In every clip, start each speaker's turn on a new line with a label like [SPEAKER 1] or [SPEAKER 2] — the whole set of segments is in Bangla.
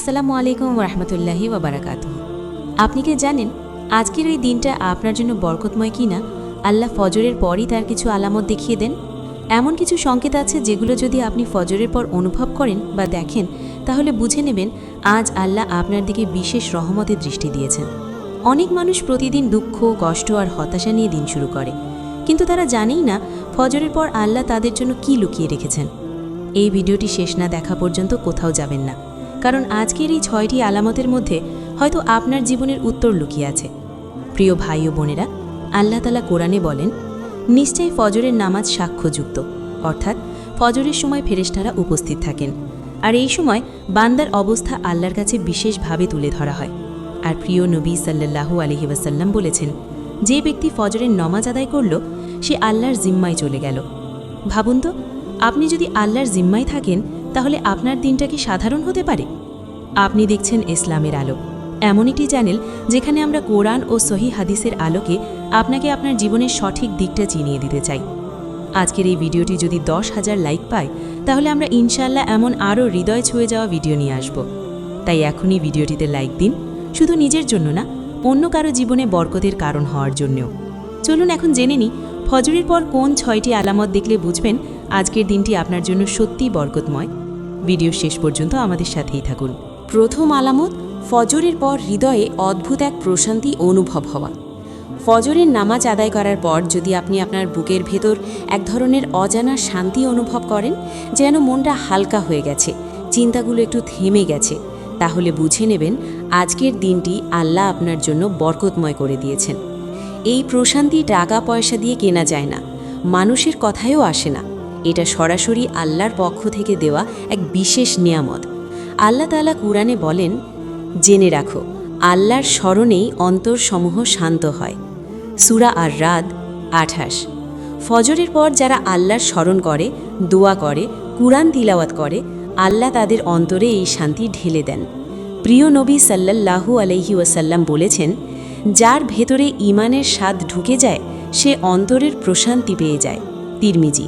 [SPEAKER 1] আসসালামু আলাইকুম রহমতুল্লাহি ওয়াবারাকাতুহু। আপনি কি জানেন আজকের এই দিনটা আপনার জন্য বরকতময় কিনা? আল্লাহ ফজরের পরই তার কিছু আলামত দেখিয়ে দেন। এমন কিছু সংকেত আছে যেগুলো যদি আপনি ফজরের পর অনুভব করেন বা দেখেন, তাহলে বুঝে নেবেন আজ আল্লাহ আপনার দিকে বিশেষ রহমতের দৃষ্টি দিয়েছেন। অনেক মানুষ প্রতিদিন দুঃখ, কষ্ট আর হতাশা নিয়ে দিন শুরু করে, কিন্তু তারা জানেই না ফজরের পর আল্লাহ তাদের জন্য কি লুকিয়ে রেখেছেন। এই ভিডিওটি শেষ না দেখা পর্যন্ত কোথাও যাবেন না, কারণ আজকের এই 6টি আলামতের মধ্যে হয়তো আপনার জীবনের উত্তর লুকিয়ে আছে। প্রিয় ভাই ও বোনেরা, আল্লাহ তাআলা কোরআনে বলেন, নিশ্চয়ই ফজরের নামাজ সাক্ষ্যযুক্ত, অর্থাৎ ফজরের সময় ফেরেশতারা উপস্থিত থাকেন, আর এই সময় বান্দার অবস্থা আল্লাহর কাছে বিশেষভাবে তুলে ধরা হয়। আর প্রিয় নবী সাল্লাল্লাহু আলাইহি ওয়াসাল্লাম বলেছেন, যে ব্যক্তি ফজরের নামাজ আদায় করল সে আল্লাহর জিম্মায় চলে গেল। ভাবুন তো, আপনি যদি আল্লাহর জিম্মায় থাকেন তাহলে আপনার দিনটা কি সাধারণ হতে পারে? আপনি দেখছেন ইসলামের আলো, এমন একটি চ্যানেল যেখানে আমরা কোরআন ও সহিহ হাদিসের আলোকে আপনাকে আপনার জীবনের সঠিক দিকটা চিনিয়ে দিতে চাই। আজকের এই ভিডিওটি যদি 10,000 লাইক পায়, তাহলে আমরা ইনশাআল্লাহ এমন আরও হৃদয় ছুঁয়ে যাওয়া ভিডিও নিয়ে আসব। তাই এখনই ভিডিওটিতে লাইক দিন, শুধু নিজের জন্য না, অন্য কারো জীবনে বরকতের কারণ হওয়ার জন্যও। চলুন এখন জেনে নিই ফজরের পর কোন 6টি আলামত দেখলে বুঝবেন আজকের দিনটি আপনার জন্য সত্যিই বরকতময়। ভিডিও শেষ পর্যন্ত আমাদের সাথেই থাকুন। প্রথম আলামত, ফজরের পর হৃদয়ে অদ্ভুত এক প্রশান্তি অনুভব হওয়া। ফজরের নামাজ আদায় করার পর যদি আপনি আপনার বুকের ভেতর এক ধরনের অজানা শান্তি অনুভব করেন, যেন মনটা হালকা হয়ে গেছে, চিন্তাগুলো একটু থেমে গেছে, তাহলে বুঝে নেবেন আজকের দিনটি আল্লাহ আপনার জন্য বরকতময় করে দিয়েছেন। এই প্রশান্তি টাকা পয়সা দিয়ে কেনা যায় না, মানুষের কথায়ও আসে না। এটা সরাসরি আল্লাহর পক্ষ থেকে দেওয়া এক বিশেষ নিয়ামত। আল্লাহ তাআলা কুরআনে বলেন, জেনে রাখো আল্লাহর স্মরণেই অন্তরসমূহ শান্ত হয়। সূরা আর-রাদ 28। ফজরের পর যারা আল্লাহর স্মরণ করে, দোয়া করে, কুরআন তিলাওয়াত করে, আল্লাহ তাদের অন্তরে এই শান্তি ঢেলে দেন। প্রিয় নবী সাল্লাল্লাহু আলাইহি ওয়াসাল্লাম বলেছেন, যার ভেতরে ঈমানের স্বাদ ঢুকে যায় সে অন্তরের প্রশান্তি পেয়ে যায়। তিরমিজি।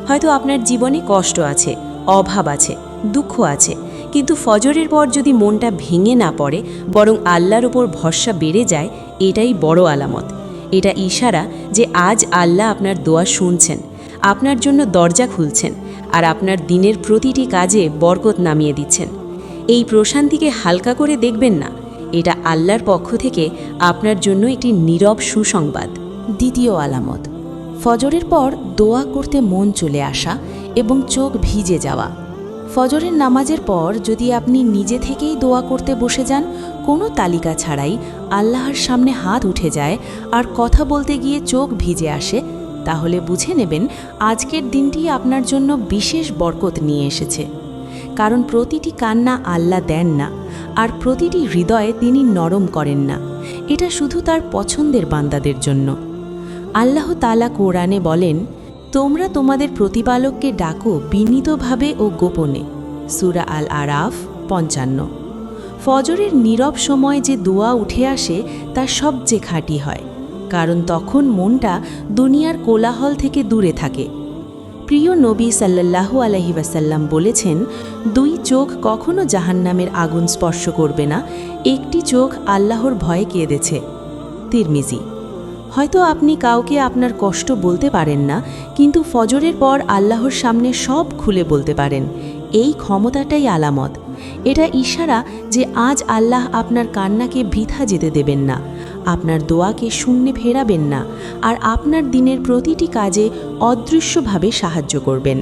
[SPEAKER 1] হয়তো আপনার জীবনে কষ্ট আছে, অভাব আছে, দুঃখ আছে, কিন্তু ফজরের পর যদি মনটা ভেঙে না পড়ে, বরং আল্লাহর উপর ভরসা বেড়ে যায়, এটাই বড় আলামত। এটা ইশারা যে আজ আল্লাহ আপনার দোয়া শুনছেন, আপনার জন্য দরজা খুলছেন, আর আপনার দিনের প্রতিটি কাজে বরকত নামিয়ে দিচ্ছেন। এই প্রশান্তিকে হালকা করে দেখবেন না, এটা আল্লাহর পক্ষ থেকে আপনার জন্য একটি নীরব সুসংবাদ। দ্বিতীয় আলামত, ফজরের পর দোয়া করতে মন চলে আসা এবং চোখ ভিজে যাওয়া। ফজরের নামাজের পর যদি আপনি নিজে থেকেই দোয়া করতে বসে যান, কোনো তালিকা ছাড়াই আল্লাহর সামনে হাত উঠে যায় আর কথা বলতে গিয়ে চোখ ভিজে আসে, তাহলে বুঝে নেবেন আজকের দিনটি আপনার জন্য বিশেষ বরকত নিয়ে এসেছে। কারণ প্রতিটি কান্না আল্লাহ দেন না, আর প্রতিটি হৃদয়ে তিনি নরম করেন না। এটা শুধু তার পছন্দের বান্দাদের জন্য। আল্লাহ তাআলা কোরআনে বলেন, তোমরা তোমাদের প্রতিপালককে ডাকো বিনীতভাবে ও গোপনে। সূরা আল-আরাফ 55। ফজরের নীরব সময় যে দোয়া উঠে আসে তা সবচেয়ে খাঁটি হয়, কারণ তখন মনটা দুনিয়ার কোলাহল থেকে দূরে থাকে। প্রিয় নবী সাল্লাল্লাহু আলাইহি ওয়াসাল্লাম বলেছেন, 2 চোখ কখনো জাহান্নামের আগুন স্পর্শ করবে না, একটি চোখ আল্লাহর ভয়ে কেঁদেছে। তিরমিজি। হয়তো আপনি কাউকে আপনার কষ্ট বলতে পারেন না, কিন্তু ফজরের পর আল্লাহর সামনে সব খুলে বলতে পারেন। এই ক্ষমতাটাই আলামত। এটা ইশারা যে আজ আল্লাহ আপনার কান্নাকে বৃথা যেতে দেবেন না, আপনার দোয়াকে শূন্যে ফেরাবেন না, আর আপনার দিনের প্রতিটি কাজে অদৃশ্যভাবে সাহায্য করবেন।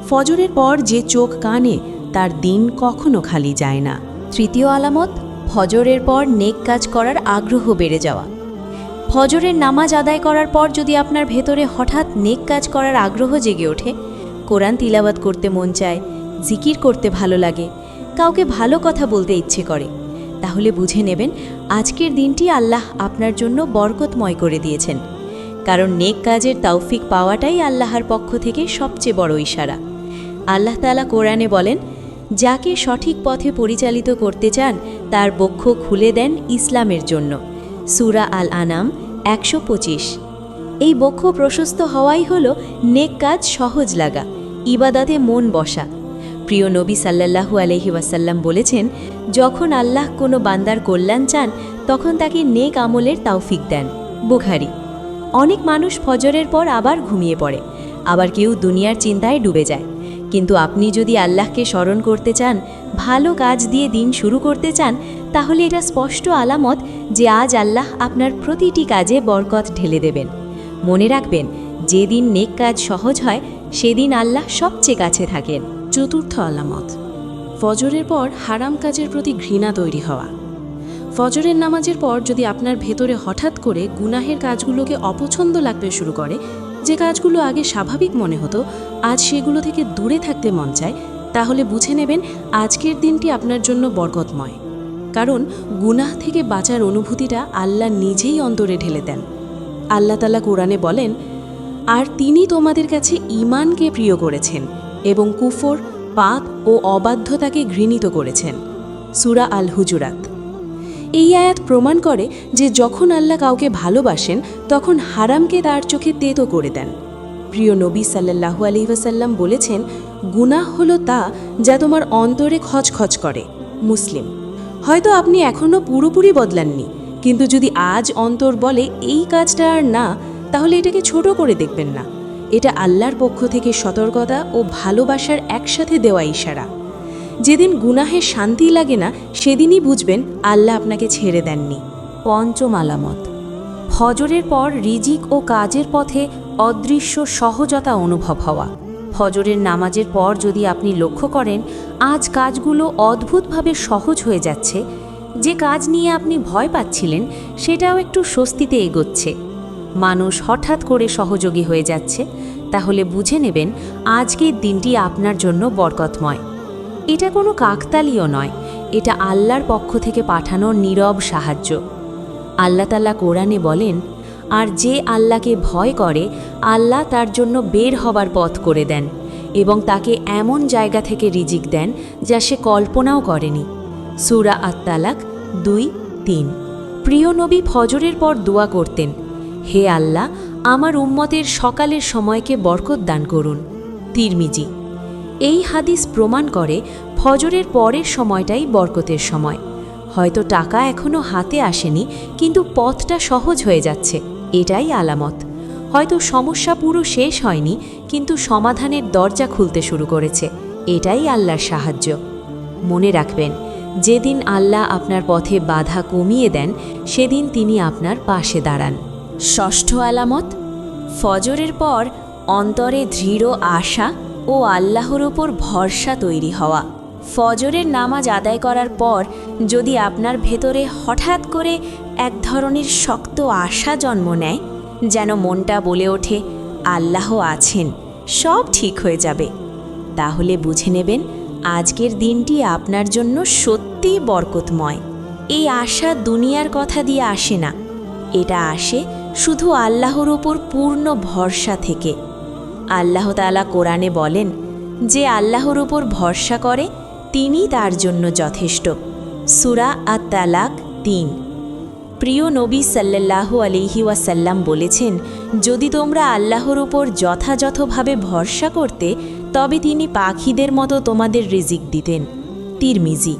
[SPEAKER 1] ফজরের পর যে চোখ কানে তার দিন কখনো খালি যায় না।
[SPEAKER 2] তৃতীয় আলামত, ফজরের পর নেক কাজ করার আগ্রহ বেড়ে যাওয়া। ফজরের নামাজ আদায় করার পর যদি আপনার ভেতরে হঠাৎ নেক কাজ করার আগ্রহ জেগে ওঠে, কোরআন তিলাওয়াত করতে মন চায়, জিকির করতে ভালো লাগে, কাউকে ভালো কথা বলতে ইচ্ছে করে, তাহলে বুঝে নেবেন আজকের দিনটি আল্লাহ আপনার জন্য বরকতময় করে দিয়েছেন। কারণ নেক কাজের তৌফিক পাওয়াটাই আল্লাহর পক্ষ থেকে সবচেয়ে বড় ইশারা। আল্লাহ তাআলা কোরআনে বলেন, যাকে সঠিক পথে পরিচালিত করতে চান তার বক্ষ খুলে দেন ইসলামের জন্য। সূরা আল-আনাম 125। এই বক্ষ প্রশস্ত হওয়াই হলো নেক কাজ সহজ লাগা, ইবাদতে মন বসা। প্রিয় নবী সাল্লাল্লাহু আলাইহি ওয়াসাল্লাম বলেছেন, যখন আল্লাহ কোনো বান্দার কল্যাণ চান তখন তাকে নেক আমলের তৌফিক দেন। বুখারী। অনেক মানুষ ফজরের পর আবার ঘুমিয়ে পড়ে, আবার কেউ দুনিয়ার চিন্তায় ডুবে যায়। কিন্তু আপনি যদি আল্লাহকে স্মরণ করতে চান, ভালো কাজ দিয়ে দিন শুরু করতে চান, তাহলে এটা স্পষ্ট আলামত যে আজ আল্লাহ আপনার প্রতিটি কাজে বরকত ঢেলে দেবেন। মনে রাখবেন, যেদিন নেক কাজ সহজ হয় সেদিন আল্লাহ সবচেয়ে কাছে থাকেন।
[SPEAKER 1] চতুর্থ আলামত, ফজরের পর হারাম কাজের প্রতি ঘৃণা তৈরি হওয়া। ফজরের নামাজের পর যদি আপনার ভেতরে হঠাৎ করে গুনাহের কাজগুলোকে অপছন্দ লাগতে শুরু করে, যে কাজগুলো আগে স্বাভাবিক মনে হতো আজ সেগুলো থেকে দূরে থাকতে মন চায়, তাহলে বুঝে নেবেন আজকের দিনটি আপনার জন্য বরকতময়। কারণ গুনাহ থেকে বাঁচার অনুভূতিটা আল্লাহ নিজেই অন্তরে ঢেলে দেন। আল্লাহ তাআলা কোরআনে বলেন, আর তিনি তোমাদের কাছে ঈমানকে প্রিয় করেছেন এবং কুফর, পাপ ও অবাধ্যতাকে ঘৃণিত করেছেন। সূরা আল হুজুরাত। এই আয়াত প্রমাণ করে যে যখন আল্লাহ কাউকে ভালোবাসেন তখন হারামকে তার চোখে তেতো করে দেন। প্রিয় নবী সাল্লাল্লাহু আলাইহি ওয়াসাল্লাম বলেছেন, গুনাহ হলো তা যা তোমার অন্তরে খচখচ করে। মুসলিম। হয়তো আপনি এখনও পুরোপুরি বদলাননি, কিন্তু যদি আজ অন্তর বলে এই কাজটা আর না, তাহলে এটাকে ছোট করে দেখবেন না। এটা আল্লাহর পক্ষ থেকে সতর্কতা ও ভালোবাসার একসাথে দেওয়া ইশারা। যেদিন গুনাহের শান্তি লাগে না, সেদিনই বুঝবেন আল্লাহ আপনাকে ছেড়ে দেননি।
[SPEAKER 2] পঞ্চম আলামত, ফজরের পর রিজিক ও কাজের পথে অদৃশ্য সহজতা অনুভব হওয়া। ফজরের নামাজের পর যদি আপনি লক্ষ্য করেন আজ কাজগুলো অদ্ভুতভাবে সহজ হয়ে যাচ্ছে, যে কাজ নিয়ে আপনি ভয় পাচ্ছিলেন সেটাও একটু স্বস্তিতে এগোচ্ছে, মানুষ হঠাৎ করে সহযোগী হয়ে যাচ্ছে, তাহলে বুঝে নেবেন আজকের দিনটি আপনার জন্য বরকতময়। এটা কোনো কাকতালীয় নয়, এটা আল্লাহর পক্ষ থেকে পাঠানো নীরব সাহায্য। আল্লাহ তাআলা কোরআনে বলেন, আর যে আল্লাহকে ভয় করে আল্লাহ তার জন্য বের হবার পথ করে দেন এবং তাকে এমন জায়গা থেকে রিজিক দেন যা সে কল্পনাও করেনি। সূরা আত-তালাক 2-3। প্রিয় নবী ফজরের পর দোয়া করতেন, হে আল্লাহ, আমার উম্মতের সকালের সময়কে বরকত দান করুন। তিরমিজি। এই হাদিস প্রমাণ করে ফজরের পরের সময়টাই বরকতের সময়। হয়তো টাকা এখনও হাতে আসেনি, কিন্তু পথটা সহজ হয়ে যাচ্ছে, এটাই আলামত। হয়তো সমস্যা পুরো শেষ হয়নি, কিন্তু সমাধানের দরজা খুলতে শুরু করেছে, এটাই আল্লাহর সাহায্য। মনে রাখবেন, যেদিন আল্লাহ আপনার পথে বাধা কমিয়ে দেন সেদিন তিনি আপনার পাশে দাঁড়ান। ষষ্ঠ আলামত, ফজরের পর অন্তরে দৃঢ় আশা ও আল্লাহর ওপর ভরসা তৈরি হওয়া। ফজরের নামাজ আদায় করার পর যদি আপনার ভেতরে হঠাৎ করে এক ধরনের শক্ত আশা জন্ম নেয়, যেন মনটা বলে ওঠে আল্লাহ আছেন, সব ঠিক হয়ে যাবে, তাহলে বুঝে নেবেন আজকের দিনটি আপনার জন্য সত্যিই বরকতময়। এই আশা দুনিয়ার কথা দিয়ে আসে না, এটা আসে শুধু আল্লাহর ওপর পূর্ণ ভরসা থেকে। আল্লাহ তাআলা কোরআনে বলেন, যে আল্লাহর ওপর ভরসা করে তিনি তার জন্য যথেষ্ট। সূরা আত-তালাক 3। প্রিয় নবী সাল্লাল্লাহু আলাইহি ওয়াসাল্লাম বলেছেন, যদি তোমরা আল্লাহর ওপর যথাযথভাবে ভরসা করতে তবে তিনি পাখিদের মতো তোমাদের রিজিক দিতেন। তিরমিজি।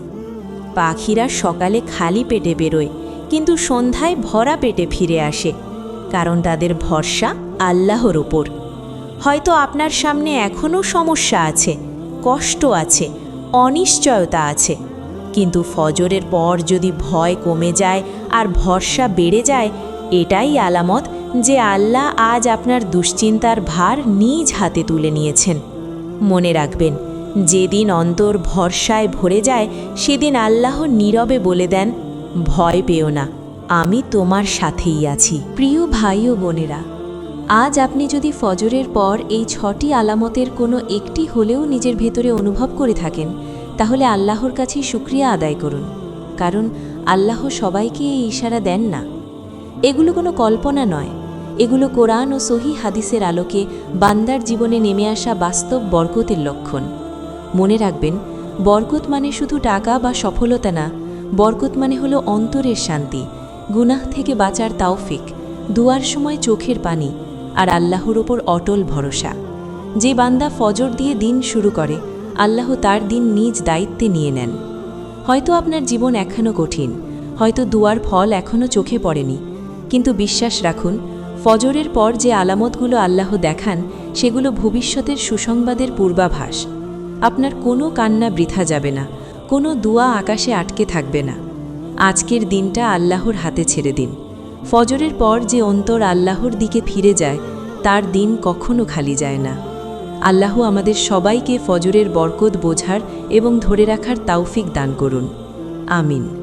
[SPEAKER 2] পাখিরা সকালে খালি পেটে বেরোয়, কিন্তু সন্ধ্যায় ভরা পেটে ফিরে আসে, কারণ তাদের ভরসা আল্লাহর ওপর। হয়তো আপনার সামনে এখনও সমস্যা আছে, কষ্ট আছে, অনিশ্চয়তা আছে, কিন্তু ফজরের পর যদি ভয় কমে যায় আর ভরসা বেড়ে যায়, এটাই আলামত যে আল্লাহ আজ আপনার দুশ্চিন্তার ভার নিজ হাতে তুলে নিয়েছেন। মনে রাখবেন, যেদিন অন্তর ভরসায় ভরে যায় সেদিন আল্লাহ নীরবে বলে দেন, ভয় পেও না, আমি তোমার সাথেই আছি। প্রিয় ভাই ও বোনেরা, আজ আপনি যদি ফজরের পর এই 6টি আলামতের কোনো একটি হলেও নিজের ভেতরে অনুভব করে থাকেন, তাহলে আল্লাহর কাছে শুকরিয়া আদায় করুন, কারণ আল্লাহ সবাইকে এই ইশারা দেন না। এগুলো কোনো কল্পনা নয়, এগুলো কোরআন ও সহিহ হাদিসের আলোকে বান্দার জীবনে নেমে আসা বাস্তব বরকতের লক্ষণ। মনে রাখবেন, বরকত মানে শুধু টাকা বা সফলতা না, বরকত মানে হলো অন্তরের শান্তি, গুনাহ থেকে বাঁচার তৌফিক, দুয়ার সময় চোখের পানি আর আল্লাহর ওপর অটল ভরসা। যে বান্দা ফজর দিয়ে দিন শুরু করে,
[SPEAKER 1] আল্লাহ তার দিন নিজ দায়িত্বে নিয়ে নেন। হয়তো আপনার জীবন এখনও কঠিন, হয়তো দুয়ার ফল এখনও চোখে পড়েনি, কিন্তু বিশ্বাস রাখুন, ফজরের পর যে আলামতগুলো আল্লাহ দেখান সেগুলো ভবিষ্যতের সুসংবাদের পূর্বাভাস। আপনার কোনো কান্না বৃথা যাবে না, কোনো দুয়া আকাশে আটকে থাকবে না। আজকের দিনটা আল্লাহর হাতে ছেড়ে দিন। ফজরের পর যে অন্তর আল্লাহর দিকে ফিরে যায় তার দিন কখনো খালি যায় না। আল্লাহ আমাদের সবাইকে ফজরের বরকত বোঝার এবং ধরে রাখার তৌফিক দান করুন। আমিন।